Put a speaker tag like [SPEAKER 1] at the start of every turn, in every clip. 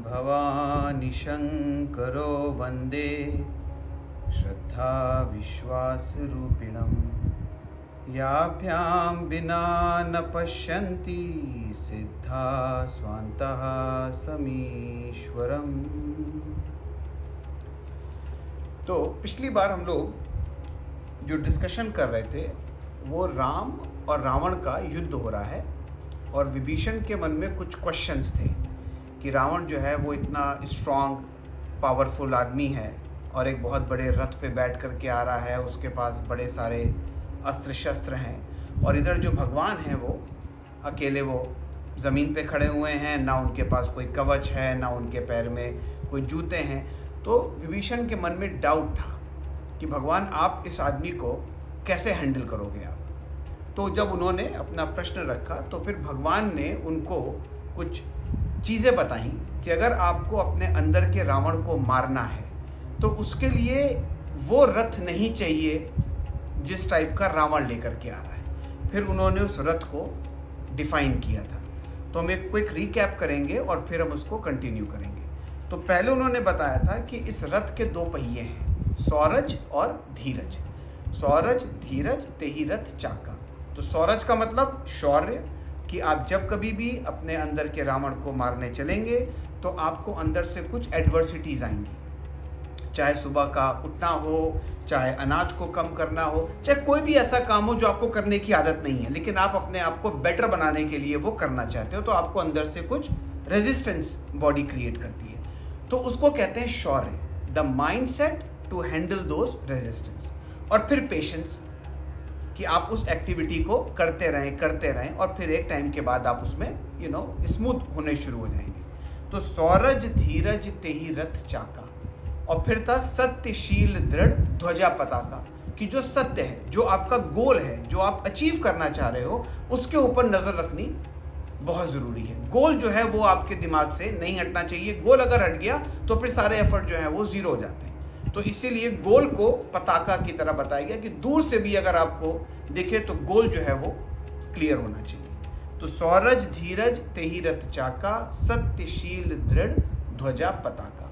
[SPEAKER 1] भवानी शङ्करो वन्दे श्रद्धा विश्वासरूपिणं याभ्यां विना न पश्यन्ति सिद्धा स्वान्तः समीश्वरम्। तो पिछली बार हम लोग जो डिस्कशन कर रहे थे वो राम और रावण का युद्ध हो रहा है और विभीषण के मन में कुछ क्वेश्चंस थे कि रावण जो है वो इतना स्ट्रॉन्ग पावरफुल आदमी है और एक बहुत बड़े रथ पे बैठ कर के आ रहा है, उसके पास बड़े सारे अस्त्र शस्त्र हैं और इधर जो भगवान हैं वो अकेले वो ज़मीन पे खड़े हुए हैं, ना उनके पास कोई कवच है ना उनके पैर में कोई जूते हैं। तो विभीषण के मन में डाउट था कि भगवान आप इस आदमी को कैसे हैंडल करोगे आप। तो जब उन्होंने अपना प्रश्न रखा तो फिर भगवान ने उनको कुछ चीज़ें बताई कि अगर आपको अपने अंदर के रावण को मारना है तो उसके लिए वो रथ नहीं चाहिए जिस टाइप का रावण लेकर के आ रहा है। फिर उन्होंने उस रथ को डिफाइन किया था। तो हम एक क्विक रिकैप करेंगे और फिर हम उसको कंटिन्यू करेंगे। तो पहले उन्होंने बताया था कि इस रथ के दो पहिए हैं, सौरज और धीरज। सौरज धीरज तेहि रथ चाका। तो सौरज का मतलब शौर्य, कि आप जब कभी भी अपने अंदर के रावण को मारने चलेंगे तो आपको अंदर से कुछ एडवर्सिटीज़ आएंगी, चाहे सुबह का उठना हो, चाहे अनाज को कम करना हो, चाहे कोई भी ऐसा काम हो जो आपको करने की आदत नहीं है लेकिन आप अपने आप को बेटर बनाने के लिए वो करना चाहते हो, तो आपको अंदर से कुछ रेजिस्टेंस बॉडी क्रिएट करती है। तो उसको कहते हैं शौर्य, the mindset to handle those resistance. और फिर पेशेंस, कि आप उस एक्टिविटी को करते रहें और फिर एक टाइम के बाद आप उसमें स्मूथ होने शुरू हो जाएंगे। तो सौरज धीरज तेहि रथ चाका। और फिर था सत्यशील दृढ़ ध्वजा पताका, कि जो सत्य है, जो आपका गोल है, जो आप अचीव करना चाह रहे हो, उसके ऊपर नज़र रखनी बहुत ज़रूरी है। गोल जो है वो आपके दिमाग से नहीं हटना चाहिए। गोल अगर हट गया तो फिर सारे एफर्ट जो है वो ज़ीरो हो जाते हैं। तो इसीलिए गोल को पताका की तरह बताया गया कि दूर से भी अगर आपको दिखे तो गोल जो है वो क्लियर होना चाहिए। तो सौरज धीरज तेहि रथ चाका, सत्यशील दृढ़ ध्वजा पताका।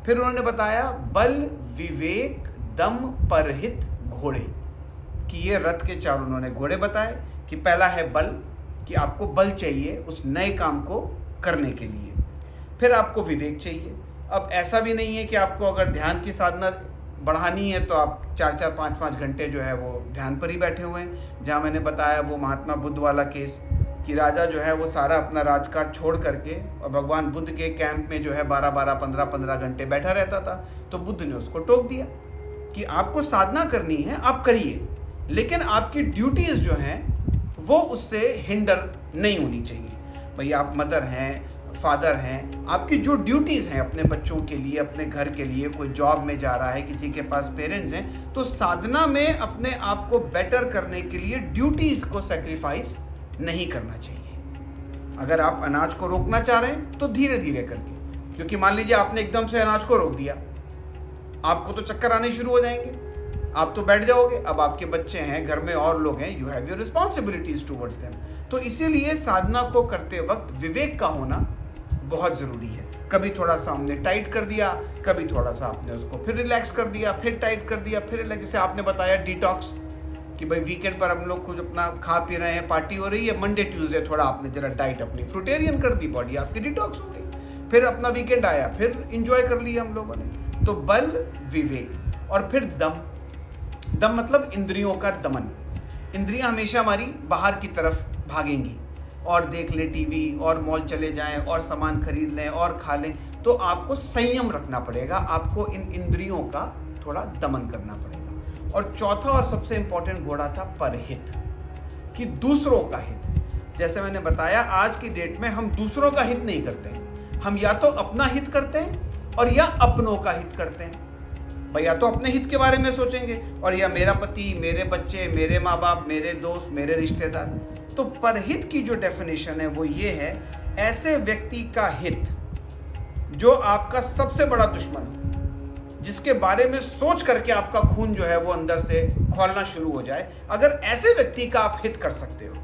[SPEAKER 1] फिर उन्होंने बताया बल विवेक दम परहित घोड़े, कि ये रथ के चार उन्होंने घोड़े बताए कि पहला है बल, कि आपको बल चाहिए उस नए काम को करने के लिए। फिर आपको विवेक चाहिए। अब ऐसा भी नहीं है कि आपको अगर ध्यान की साधना बढ़ानी है तो आप 4-4 5-5 घंटे जो है वो ध्यान पर ही बैठे हुए हैं। जहाँ मैंने बताया वो महात्मा बुद्ध वाला केस, कि राजा जो है वो सारा अपना राजकाज छोड़ करके और भगवान बुद्ध के कैंप में जो है 12-12 15-15 घंटे बैठा रहता था। तो बुद्ध ने उसको टोक दिया कि आपको साधना करनी है, आप करिए, लेकिन आपकी ड्यूटीज़ जो हैं वो उससे हिंडर नहीं होनी चाहिए। भाई आप मदर हैं, फादर हैं, आपकी जो ड्यूटीज़ हैं अपने बच्चों के लिए, अपने घर के लिए, कोई जॉब में जा रहा है, किसी के पास पेरेंट्स हैं, तो साधना में अपने आप को बेटर करने के लिए ड्यूटीज़ को सेक्रीफाइस नहीं करना चाहिए। अगर आप अनाज को रोकना चाह रहे हैं तो धीरे धीरे करके, क्योंकि मान लीजिए आपने एकदम से अनाज को रोक दिया, आपको तो चक्कर आने शुरू हो जाएंगे, आप तो बैठ जाओगे। अब आपके बच्चे हैं, घर में और लोग हैं, you have your responsibilities towards them. तो इसीलिए साधना को करते वक्त विवेक का होना बहुत ज़रूरी है। कभी थोड़ा सा हमने टाइट कर दिया, कभी थोड़ा सा आपने उसको फिर रिलैक्स कर दिया, फिर टाइट कर दिया, फिर रिलैक्स। जैसे आपने बताया डिटॉक्स, कि भाई वीकेंड पर हम लोग कुछ अपना खा पी रहे हैं, पार्टी हो रही है, मंडे ट्यूसडे थोड़ा आपने जरा डाइट अपनी फ्रूटेरियन कर दी, बॉडी आपकी डिटॉक्स हो गई। फिर अपना वीकेंड आया, फिर इंजॉय कर लिया हम लोगों ने। तो बल विवेक और फिर दम। दम मतलब इंद्रियों का दमन। इंद्रियां हमेशा हमारी बाहर की तरफ भागेंगी और देख ले टीवी और मॉल चले जाएं और सामान खरीद लें और खा लें। तो आपको संयम रखना पड़ेगा, आपको इन इंद्रियों का थोड़ा दमन करना पड़ेगा। और चौथा और सबसे इंपॉर्टेंट घोड़ा था परहित, कि दूसरों का हित। जैसे मैंने बताया आज की डेट में हम दूसरों का हित नहीं करते हैं, हम या तो अपना हित करते हैं और या अपनों का हित करते हैं। भाई या तो अपने हित के बारे में सोचेंगे और या मेरा पति, मेरे बच्चे, मेरे माँ बाप, मेरे दोस्त, मेरे रिश्तेदार। तो परहित की जो डेफिनेशन है वो ये है, ऐसे व्यक्ति का हित जो आपका सबसे बड़ा दुश्मन हो, जिसके बारे में सोच करके आपका खून जो है वो अंदर से खौलना शुरू हो जाए, अगर ऐसे व्यक्ति का आप हित कर सकते हो,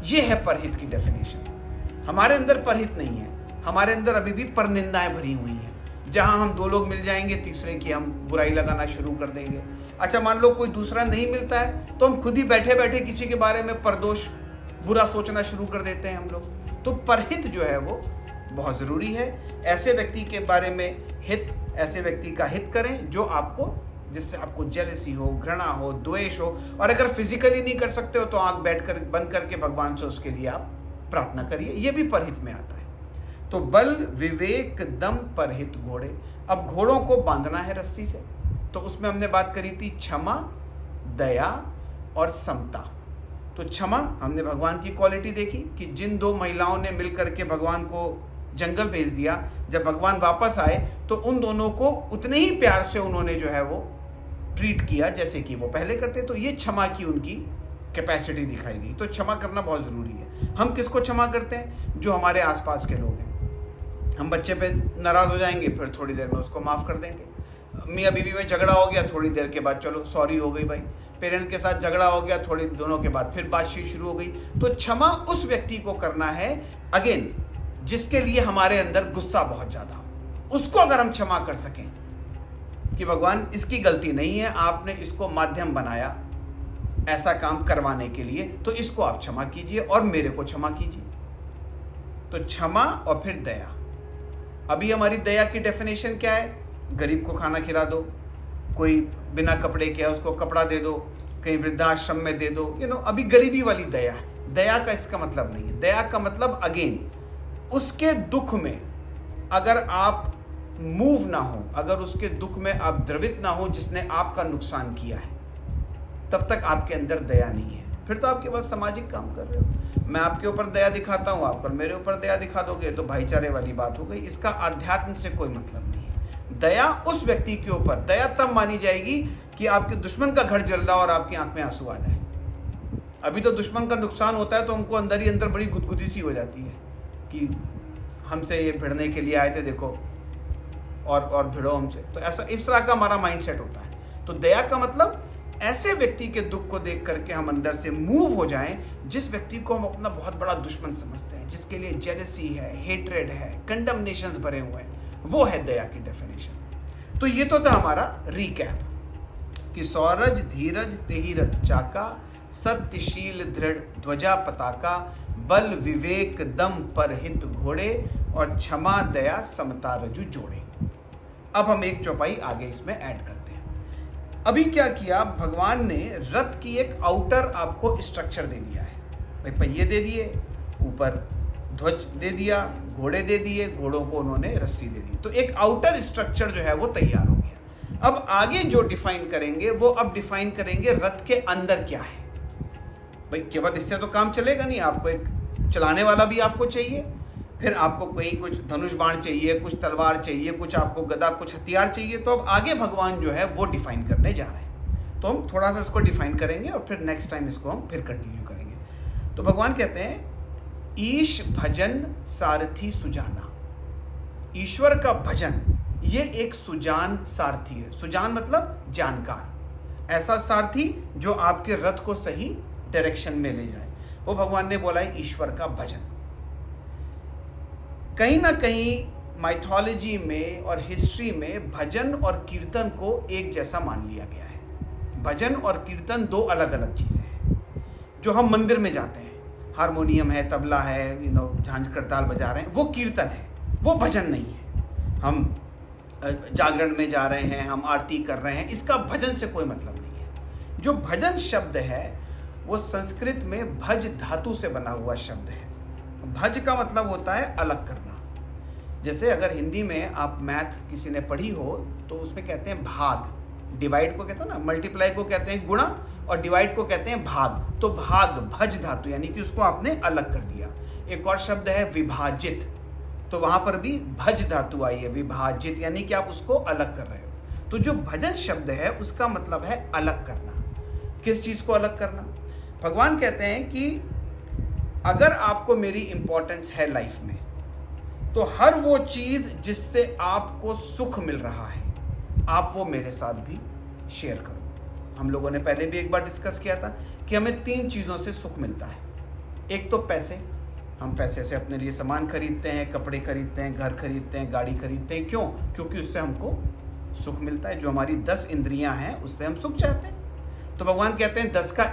[SPEAKER 1] ये है परहित की डेफिनेशन। हमारे अंदर परहित नहीं है। हमारे अंदर अभी भी परनिंदाएं भरी हुई हैं। जहां हम दो लोग मिल जाएंगे, तीसरे की हम बुराई लगाना शुरू कर देंगे। अच्छा, मान लो कोई दूसरा नहीं मिलता है तो हम खुद ही बैठे बैठे किसी के बारे में परदोष बुरा सोचना शुरू कर देते हैं हम लोग। तो परहित जो है वो बहुत ज़रूरी है। ऐसे व्यक्ति के बारे में ऐसे व्यक्ति का हित करें जो आपको, जिससे आपको जेलसी हो, घृणा हो, द्वेष हो, और अगर फिजिकली नहीं कर सकते हो तो आंख बैठकर बंद करके भगवान से उसके लिए आप प्रार्थना करिए। ये भी परहित में आता है। तो बल विवेक दम परहित घोड़े। अब घोड़ों को बांधना है रस्सी से, तो उसमें हमने बात करी थी क्षमा, दया और समता। तो क्षमा, हमने भगवान की क्वालिटी देखी कि जिन दो महिलाओं ने मिलकर के भगवान को जंगल भेज दिया, जब भगवान वापस आए तो उन दोनों को उतने ही प्यार से उन्होंने जो है वो ट्रीट किया जैसे कि वो पहले करते। तो ये क्षमा की उनकी कैपेसिटी दिखाई दी। तो क्षमा करना बहुत ज़रूरी है। हम किसको क्षमा करते हैं? जो हमारे आसपास के लोग हैं। हम बच्चे पे नाराज़ हो जाएंगे, फिर थोड़ी देर में उसको माफ़ कर देंगे। मियाँ बीवी में झगड़ा हो गया, थोड़ी देर के बाद चलो सॉरी हो गई भाई। पेरेंट के साथ झगड़ा हो गया, थोड़ी दोनों के बाद फिर बातचीत शुरू हो गई। तो क्षमा उस व्यक्ति को करना है, अगेन, जिसके लिए हमारे अंदर गुस्सा बहुत ज़्यादा हो। उसको अगर हम क्षमा कर सकें कि भगवान इसकी गलती नहीं है, आपने इसको माध्यम बनाया ऐसा काम करवाने के लिए, तो इसको आप क्षमा कीजिए और मेरे को क्षमा कीजिए। तो क्षमा और फिर दया। अभी हमारी दया की डेफिनेशन क्या है? गरीब को खाना खिला दो, कोई बिना कपड़े के है उसको कपड़ा दे दो, कहीं वृद्धाश्रम में दे दो। अभी गरीबी वाली दया है। दया का इसका मतलब नहीं है। दया का मतलब अगेन, उसके दुख में अगर आप मूव ना हो, अगर उसके दुख में आप द्रवित ना हो जिसने आपका नुकसान किया है, तब तक आपके अंदर दया नहीं है। फिर तो आपके पास सामाजिक काम कर रहे हो। मैं आपके ऊपर दया दिखाता हूँ, आप पर मेरे ऊपर दया दिखा दोगे तो भाईचारे वाली बात हो गई। इसका आध्यात्म से कोई मतलब नहीं है। दया उस व्यक्ति के ऊपर, दया तब मानी जाएगी कि आपके दुश्मन का घर जल रहा और आपकी आंख में आंसू आ जाए। अभी तो दुश्मन का नुकसान होता है तो हमको अंदर ही अंदर बड़ी गुदगुदी सी हो जाती है कि हमसे ये भिड़ने के लिए आए थे, देखो और भिड़ो हमसे। तो ऐसा, इस तरह का हमारा माइंडसेट होता है। तो दया का मतलब ऐसे व्यक्ति के दुख को देख करके हम अंदर से मूव हो जाएं, जिस व्यक्ति को हम अपना बहुत बड़ा दुश्मन समझते हैं, जिसके लिए जेलसी है, हेट्रेड है, कंडमनेशंस भरे हुए हैं, वो है दया की डेफिनेशन। तो ये तो था हमारा रिकैप कि सौरज धीरज तेहि रथ चाका, सत्यशील दृढ़ ध्वजा पताका, बल विवेक दम परहित घोड़े, और क्षमा दया समता रजु जोड़े। अब हम एक चौपाई आगे इसमें ऐड करते हैं। अभी क्या किया, भगवान ने रथ की एक आउटर आपको स्ट्रक्चर दे दिया है। भाई पहिए दे दिए, ऊपर ध्वज दे दिया, घोड़े दे दिए, घोड़ों को उन्होंने रस्सी दे दी। तो एक आउटर स्ट्रक्चर जो है वो तैयार हो गया। अब आगे जो डिफाइन करेंगे वो अब डिफाइन करेंगे रथ के अंदर क्या है। भाई केवल इससे तो काम चलेगा नहीं, आपको एक चलाने वाला भी आपको चाहिए, फिर आपको कोई कुछ धनुष बाण चाहिए, कुछ तलवार चाहिए, कुछ आपको गदा, कुछ हथियार चाहिए। तो अब आगे भगवान जो है वो डिफाइन करने जा रहे हैं। तो हम थोड़ा सा इसको डिफाइन करेंगे और फिर नेक्स्ट टाइम इसको हम फिर कंटिन्यू करेंगे। तो भगवान कहते हैं, ईश भजन सारथी सुजाना। ईश्वर का भजन ये एक सुजान सारथी है। सुजान मतलब जानकार, ऐसा सारथी जो आपके रथ को सही डायरेक्शन में ले जाए, वो भगवान ने बोला है ईश्वर का भजन। कहीं ना कहीं माइथोलॉजी में और हिस्ट्री में भजन और कीर्तन को एक जैसा मान लिया गया है। भजन और कीर्तन दो अलग अलग चीज़ें हैं। जो हम मंदिर में जाते हैं, हारमोनियम है, तबला है, झांझ करताल बजा रहे हैं, वो कीर्तन है, वो भजन नहीं है। हम जागरण में जा रहे हैं, हम आरती कर रहे हैं, इसका भजन से कोई मतलब नहीं है। जो भजन शब्द है वो संस्कृत में भज धातु से बना हुआ शब्द है। भज का मतलब होता है अलग करना। जैसे अगर हिंदी में आप मैथ किसी ने पढ़ी हो तो उसमें कहते हैं भाग, डिवाइड को कहते हैं ना, मल्टीप्लाई को कहते हैं गुणा, और डिवाइड को कहते हैं भाग। तो भाग भज धातु, यानी कि उसको आपने अलग कर दिया। एक और शब्द है विभाजित, तो वहां पर भी भज धातु आई है, विभाजित, यानी कि आप उसको अलग कर रहे हो। तो जो भजन शब्द है उसका मतलब है अलग करना। किस चीज को अलग करना? भगवान कहते हैं कि अगर आपको मेरी इंपॉर्टेंस है लाइफ में, तो हर वो चीज जिससे आपको सुख मिल रहा है, आप वो मेरे साथ भी शेयर करो। हम लोगों ने पहले भी एक बार डिस्कस किया था कि हमें 3 चीजों से सुख मिलता है। एक तो पैसे, हम पैसे से अपने लिए सामान खरीदते हैं, कपड़े खरीदते हैं, घर खरीदते हैं, गाड़ी खरीदते हैं। क्यों? क्योंकि उससे हमको सुख मिलता है। जो हमारी 10 इंद्रियां हैं उससे हम सुख चाहते हैं। तो भगवान कहते हैं 10 का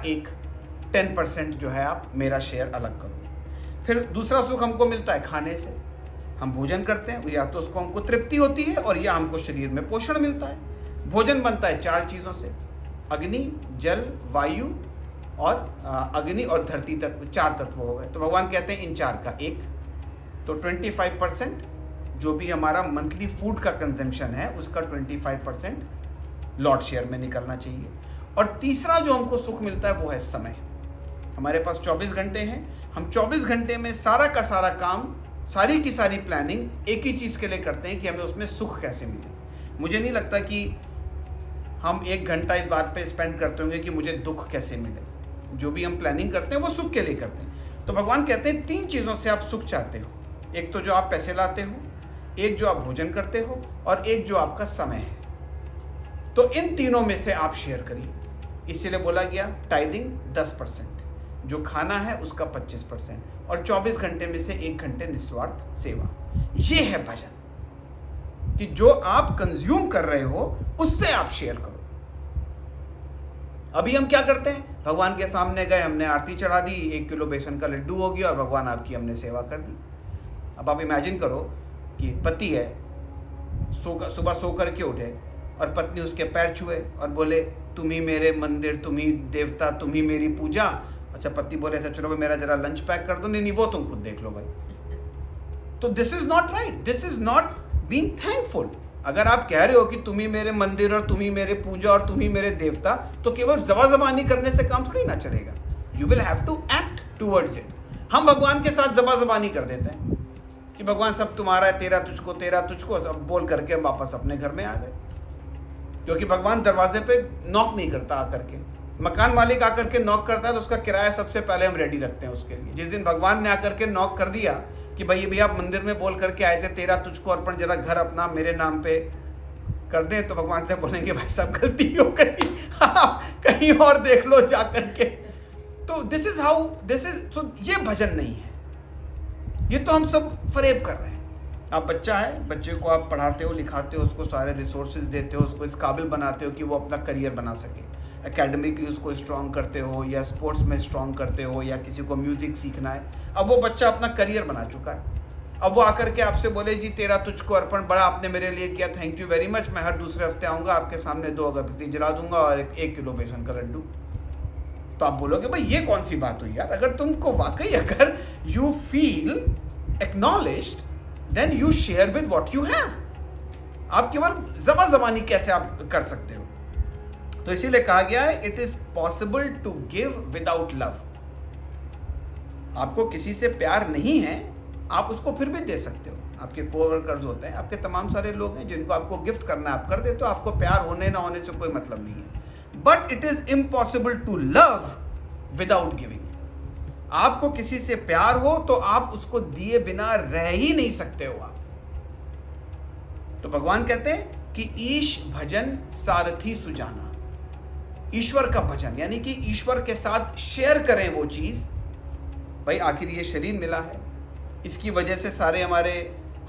[SPEAKER 1] 10% जो है आप मेरा शेयर अलग करो। फिर दूसरा सुख हमको मिलता है खाने से। हम भोजन करते हैं, या तो उसको हमको तृप्ति होती है और या हमको शरीर में पोषण मिलता है। भोजन बनता है 4 चीज़ों से, अग्नि, जल, वायु और अग्नि और धरती तत्व, 4 तत्व हो गए। तो भगवान कहते हैं इन 4 का 1, तो 25% जो भी हमारा मंथली फूड का कंजम्पशन है उसका 25% लॉर्ड शेयर में निकलना चाहिए। और तीसरा जो हमको सुख मिलता है वो है समय। हमारे पास 24 घंटे हैं, हम 24 घंटे में सारा का सारा काम, सारी की सारी प्लानिंग एक ही चीज़ के लिए करते हैं कि हमें उसमें सुख कैसे मिले। मुझे नहीं लगता कि हम 1 घंटा इस बात पे स्पेंड करते होंगे कि मुझे दुख कैसे मिले। जो भी हम प्लानिंग करते हैं वो सुख के लिए करते हैं। तो भगवान कहते हैं 3 चीज़ों से आप सुख चाहते हो। एक तो जो आप पैसे लाते हो, एक जो आप भोजन करते हो, और एक जो आपका समय है। तो इन तीनों में से आप शेयर करिए। इसीलिए बोला गया टाइदिंग 10%, जो खाना है उसका 25%, और 24 घंटे में से 1 घंटे निस्वार्थ सेवा। ये है भजन, कि जो आप कंज्यूम कर रहे हो उससे आप शेयर करो। अभी हम क्या करते हैं? भगवान के सामने गए, हमने आरती चढ़ा दी, 1 किलो बेसन का लड्डू हो गया और भगवान आपकी हमने सेवा कर दी। अब आप इमेजिन करो कि पति है, सुबह सो करके उठे और पत्नी उसके पैर छुए और बोले तुम ही मेरे मंदिर, तुम ही देवता, तुम ही मेरी पूजा। अच्छा, पति बोले अच्छा चलो भाई मेरा जरा लंच पैक कर दो। नहीं, वो तुम खुद देख लो भाई। तो this is not right, this is not being thankful. अगर आप कह रहे हो कि तुम ही मेरे मंदिर और तुम ही मेरे पूजा और तुम ही मेरे देवता, तो केवल जबाजबानी करने से काम थोड़ी ना चलेगा। You will have to act towards it. हम भगवान के साथ जबाजबानी कर देते हैं कि भगवान सब तुम्हारा है, तेरा तुझको, तेरा तुझको, सब बोल करके हम वापस अपने घर में आ गए। क्योंकि भगवान दरवाजे पे नॉक नहीं करता आकर के। मकान मालिक आकर के नॉक करता है तो उसका किराया सबसे पहले हम रेडी रखते हैं उसके लिए। जिस दिन भगवान ने आकर के नॉक कर दिया कि भाई भैया आप मंदिर में बोल करके आए थे तेरा तुझको अर्पण, जरा घर अपना मेरे नाम पे कर दें, तो भगवान से बोलेंगे भाई साहब गलती हो गई, कहीं और देख लो जा करके। तो this is how, this is, so ये भजन नहीं है। ये तो हम सब फरेब कर रहे हैं। आप बच्चा है, बच्चे को आप पढ़ाते हो, लिखाते हो, उसको सारे रिसोर्सेज देते हो, उसको इस काबिल बनाते हो कि वो अपना करियर बना सके। एकेडमिकली उसको स्ट्रॉन्ग करते हो, या स्पोर्ट्स में स्ट्रॉन्ग करते हो, या किसी को म्यूजिक सीखना है। अब वो बच्चा अपना करियर बना चुका है। अब वो आकर के आपसे बोले जी तेरा तुझको अर्पण, बड़ा आपने मेरे लिए किया, थैंक यू वेरी मच, मैं हर दूसरे हफ्ते आऊँगा, आपके सामने 2 अगरबत्ती जला दूंगा और 1 किलो बेसन का लड्डू। तो आप बोलोगे भाई ये कौन सी बात हुई यार। अगर तुमको वाकई, अगर you feel acknowledged, then you share with what you have. आप केवल जबानी कैसे आप कर सकते हो? तो इसीलिए कहा गया है it is possible to give without love. आपको किसी से प्यार नहीं है, आप उसको फिर भी दे सकते हो। आपके कोवर्कर्स होते हैं, आपके तमाम सारे लोग हैं जिनको आपको गिफ्ट करना है, आप कर देते हो। आपको प्यार होने ना होने से कोई मतलब नहीं है। But it is impossible to love without giving. आपको किसी से प्यार हो तो आप उसको दिए बिना रह ही नहीं सकते हो आप। तो भगवान कहते हैं कि ईश भजन सारथी सुजाना। ईश्वर का भजन यानी कि ईश्वर के साथ शेयर करें वो चीज। भाई आखिर ये शरीर मिला है, इसकी वजह से सारे हमारे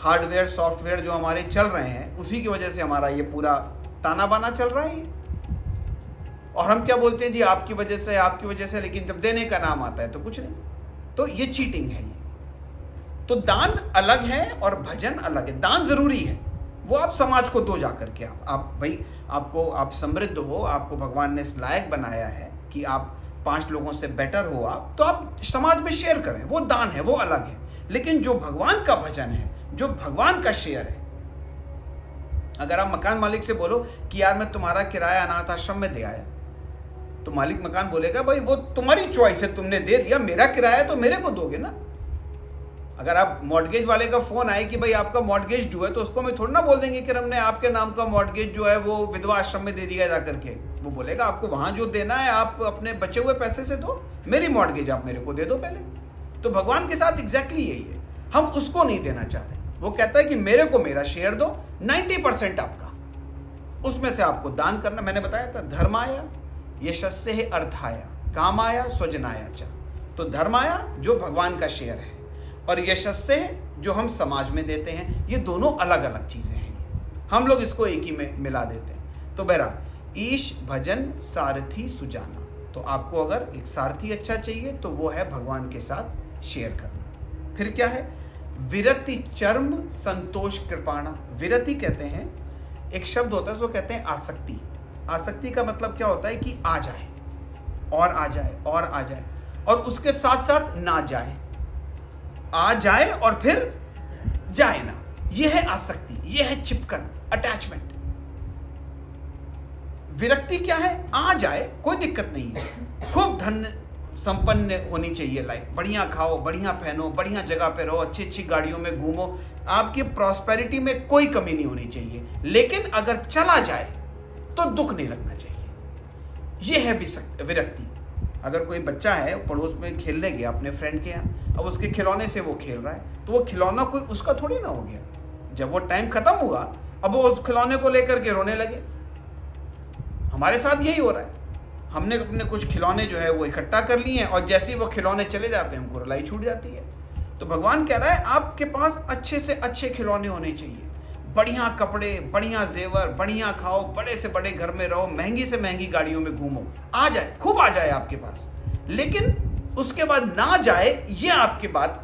[SPEAKER 1] हार्डवेयर सॉफ्टवेयर जो हमारे चल रहे हैं, उसी की वजह से हमारा ये पूरा ताना बाना चल रहा है। और हम क्या बोलते हैं जी आपकी वजह से, आपकी वजह से, लेकिन जब देने का नाम आता है तो कुछ नहीं। तो ये चीटिंग है। ये तो दान अलग है और भजन अलग है। दान जरूरी है, वो आप समाज को दो जाकर के। आप भाई आपको, आप समृद्ध हो, आपको भगवान ने इस लायक बनाया है कि आप 5 लोगों से बेटर हो आप, तो आप समाज में शेयर करें, वो दान है, वो अलग है। लेकिन जो भगवान का भजन है, जो भगवान का शेयर है, अगर आप मकान मालिक से बोलो कि यार मैं तुम्हारा किराया अनाथ आश्रम में दे आया, तो मालिक मकान बोलेगा भाई वो तुम्हारी चॉइस है, तुमने दे दिया, मेरा किराया तो मेरे को दोगे ना। अगर आप मॉर्गेज वाले का फोन आए कि भाई आपका मॉर्गेज ड्यू है, तो उसको मैं थोड़ा ना बोल देंगे कि हमने आपके नाम का मॉर्गेज जो है वो विधवा आश्रम में दे दिया जा करके। वो बोलेगा आपको वहां जो देना है आप अपने बचे हुए पैसे से दो, मेरी मॉर्गेज आप मेरे को दे दो पहले। तो भगवान के साथ एग्जैक्टली यही है, हम उसको नहीं देना चाह रहे। वो कहता है कि मेरे को मेरा शेयर दो, 90% आपका, उसमें से आपको दान करना। मैंने बताया था धर्माया यशस्से अर्थाया कामाया स्वजनाया चा। तो धर्माया जो भगवान का शेयर है, और यशस्से जो हम समाज में देते हैं, ये दोनों अलग अलग चीज़ें हैं। हम लोग इसको एक ही में मिला देते हैं। तो बहरहाल ईश भजन सारथी सुजाना, तो आपको अगर एक सारथी अच्छा चाहिए तो वो है भगवान के साथ शेयर करना। फिर क्या है? विरति चर्म संतोष कृपाणा। विरति कहते हैं, एक शब्द होता है उसको कहते हैं आसक्ति। आसक्ति का मतलब क्या होता है कि आ जाए और आ जाए और आ जाए, और उसके साथ साथ ना जाए, आ जाए और फिर जाए ना। यह है आसक्ति, यह है चिपकन, अटैचमेंट। विरक्ति क्या है? आ जाए, कोई दिक्कत नहीं है, खूब धन संपन्न होनी चाहिए लाइफ, बढ़िया खाओ, बढ़िया पहनो, बढ़िया जगह पे रहो, अच्छी अच्छी गाड़ियों में घूमो, आपकी प्रॉस्पेरिटी में कोई कमी नहीं होनी चाहिए। लेकिन अगर चला जाए तो दुख नहीं लगना चाहिए। यह है विरक्ति। अगर कोई बच्चा है पड़ोस में खेलने गया अपने फ्रेंड के यहाँ, अब उसके खिलौने से वो खेल रहा है, तो वो खिलौना कोई उसका थोड़ी ना हो गया। जब वो टाइम खत्म हुआ, अब वो उस खिलौने को लेकर के रोने लगे। हमारे साथ यही हो रहा है। हमने अपने कुछ खिलौने जो है वो इकट्ठा कर लिए हैं, और जैसे ही वो खिलौने चले जाते हैं हमको रुलाई छूट जाती है। तो भगवान कह रहा है आपके पास अच्छे से अच्छे खिलौने होने चाहिए, बढ़िया कपड़े, बढ़िया जेवर, बढ़िया खाओ, बड़े से बड़े घर में रहो, महंगी से महंगी गाड़ियों में घूमो, आ जाए, खूब आ जाए आपके पास। लेकिन उसके बाद ना जाए, ये आपके बात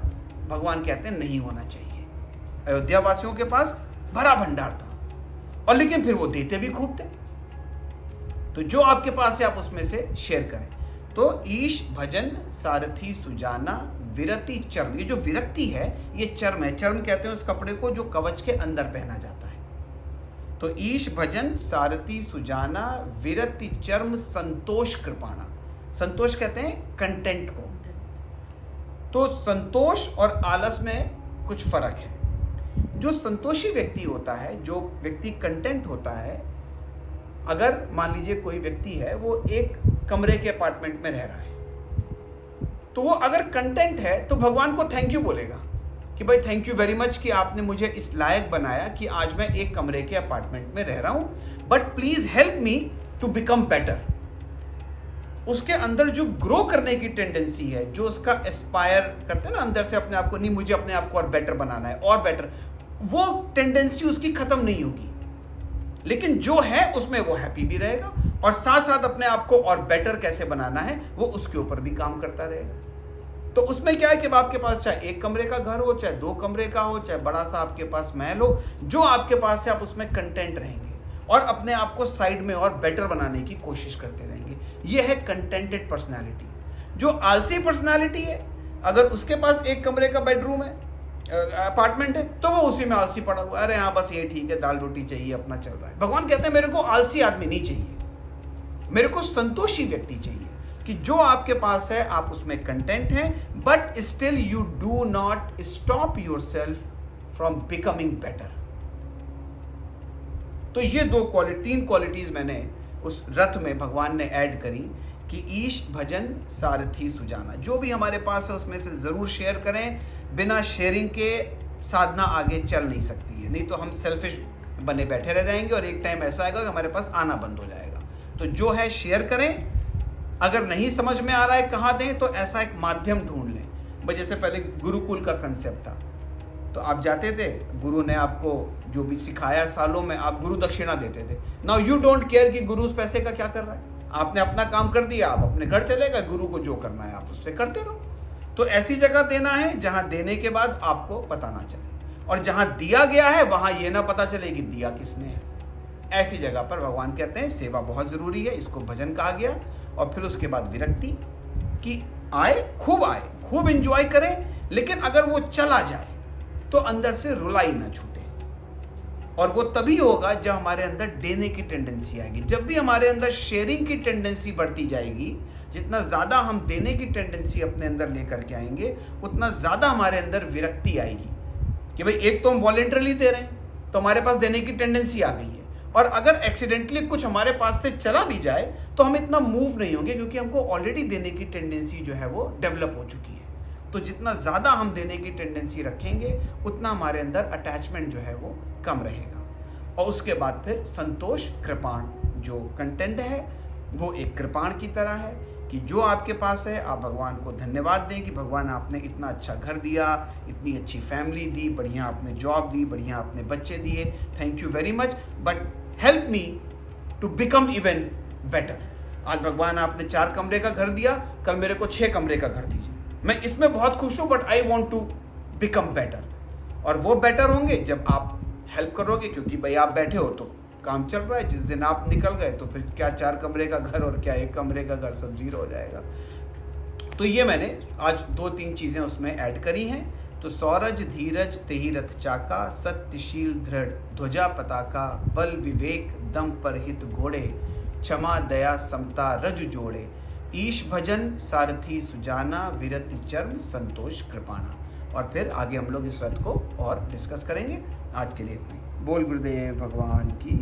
[SPEAKER 1] भगवान कहते हैं नहीं होना चाहिए। अयोध्या वासियों के पास भरा भंडार था, और लेकिन फिर वो देते भी खूब थे। तो जो आपके पास है आप उसमें से शेयर करें। तो ईश भजन सारथी सुजाना विरति चर्म। ये जो विरक्ति है ये चर्म है। चर्म कहते हैं उस कपड़े को जो कवच के अंदर पहना जाता है। तो ईश भजन सारथी सुजाना विरति चर्म संतोष कृपाणा। संतोष कहते हैं कंटेंट को। तो संतोष और आलस में कुछ फर्क है। जो संतोषी व्यक्ति होता है, जो व्यक्ति कंटेंट होता है, अगर मान लीजिए कोई व्यक्ति है वो एक कमरे के अपार्टमेंट में रह रहा है, तो वो अगर कंटेंट है तो भगवान को थैंक यू बोलेगा कि भाई थैंक यू वेरी मच कि आपने मुझे इस लायक बनाया कि आज मैं एक कमरे के अपार्टमेंट में रह रहा हूं, but please help me to become better. उसके अंदर जो ग्रो करने की टेंडेंसी है, जो उसका एस्पायर करते हैं ना अंदर से अपने आप को, नहीं मुझे अपने आप को और बेटर बनाना है और बेटर, वो टेंडेंसी उसकी खत्म नहीं होगी। लेकिन जो है उसमें वो हैप्पी भी रहेगा, और साथ साथ अपने आप को और बेटर कैसे बनाना है वो उसके ऊपर भी काम करता रहेगा। तो उसमें क्या है कि आपके पास चाहे एक कमरे का घर हो, चाहे 2 कमरे का हो, चाहे बड़ा सा आपके पास महल हो, जो आपके पास है आप उसमें कंटेंट रहेंगे और अपने आप को साइड में और बेटर बनाने की कोशिश करते रहेंगे। यह है कंटेंटेड पर्सनैलिटी। जो आलसी पर्सनैलिटी है, अगर उसके पास एक कमरे का बेडरूम है, अपार्टमेंट है, तो वो उसी में आलसी पड़ा हुआ, अरे हाँ बस ये ठीक है, दाल रोटी चाहिए, अपना चल रहा है। भगवान कहते हैं मेरे को आलसी आदमी नहीं चाहिए, मेरे को संतोषी व्यक्ति चाहिए कि जो आपके पास है आप उसमें कंटेंट हैं, but still you do not stop yourself from becoming better. तो ये 3 क्वालिटीज मैंने उस रथ में भगवान ने ऐड करी कि ईश भजन सारथी सुजाना। जो भी हमारे पास है उसमें से जरूर शेयर करें। बिना शेयरिंग के साधना आगे चल नहीं सकती है, नहीं तो हम सेल्फिश बने बैठे रह जाएंगे और एक टाइम ऐसा आएगा कि हमारे पास आना बंद हो जाएगा। तो जो है शेयर करें। अगर नहीं समझ में आ रहा है कहाँ दें, तो ऐसा एक माध्यम ढूंढ लें। भाई जैसे पहले गुरुकुल का कंसेप्ट था, तो आप जाते थे, गुरु ने आपको जो भी सिखाया सालों में, आप गुरु दक्षिणा देते थे। नाउ यू डोंट केयर कि गुरु उस पैसे का क्या कर रहा है, आपने अपना काम कर दिया, आप अपने घर चले गए, गुरु को जो करना है आप उससे करते रहो। तो ऐसी जगह देना है जहां देने के बाद आपको पता ना चले, और जहां दिया गया है वहां ये ना पता चले कि दिया किसने है। ऐसी जगह पर भगवान कहते हैं सेवा बहुत जरूरी है, इसको भजन कहा गया। और फिर उसके बाद विरक्ति कि आए, खूब एंजॉय करें, लेकिन अगर वो चला जाए तो अंदर से रुलाई ना छूटे। और वो तभी होगा जब हमारे अंदर देने की टेंडेंसी आएगी। जब भी हमारे अंदर शेयरिंग की टेंडेंसी बढ़ती जाएगी, जितना ज़्यादा हम देने की टेंडेंसी अपने अंदर लेकर के आएंगे, उतना ज़्यादा हमारे अंदर विरक्ति आएगी कि भाई एक तो हम वॉलेंटरली दे रहे हैं तो हमारे पास देने की टेंडेंसी आ गई है, और अगर एक्सीडेंटली कुछ हमारे पास से चला भी जाए तो हम इतना मूव नहीं होंगे, क्योंकि हमको ऑलरेडी देने की टेंडेंसी जो है वो डेवलप हो चुकी है। तो जितना ज़्यादा हम देने की टेंडेंसी रखेंगे उतना हमारे अंदर अटैचमेंट जो है वो कम रहेगा। और उसके बाद फिर संतोष कृपाण, जो कंटेंट है वो एक कृपाण की तरह है कि जो आपके पास है आप भगवान को धन्यवाद दें कि भगवान आपने इतना अच्छा घर दिया, इतनी अच्छी फैमिली दी, बढ़िया आपने जॉब दी, बढ़िया आपने बच्चे दिए, thank you very much, but help me to become even better. आज भगवान आपने 4 कमरे का घर दिया, कल मेरे को 6 कमरे का घर दीजिए। मैं इसमें बहुत खुश हूँ, but I want to become better. और वो बेटर होंगे जब आप हेल्प करोगे, क्योंकि भाई आप बैठे हो तो काम चल रहा है, जिस दिन आप निकल गए तो फिर क्या 4 कमरे का घर और क्या 1 कमरे का घर, सब जीरो हो जाएगा। तो ये मैंने आज 2-3 चीज़ें उसमें ऐड करी हैं। तो सौरज धीरज तेहि रथ चाका, सत्यशील दृढ़ ध्वजा पताका, बल विवेक दम पर हित घोड़े, क्षमा दया समता रज जोड़े, ईश भजन सारथी सुजाना, विरति चरण संतोष कृपाणा। और फिर आगे हम लोग इस रथ को और डिस्कस करेंगे। आज के लिए इतना ही। बोल गुरुदेव भगवान की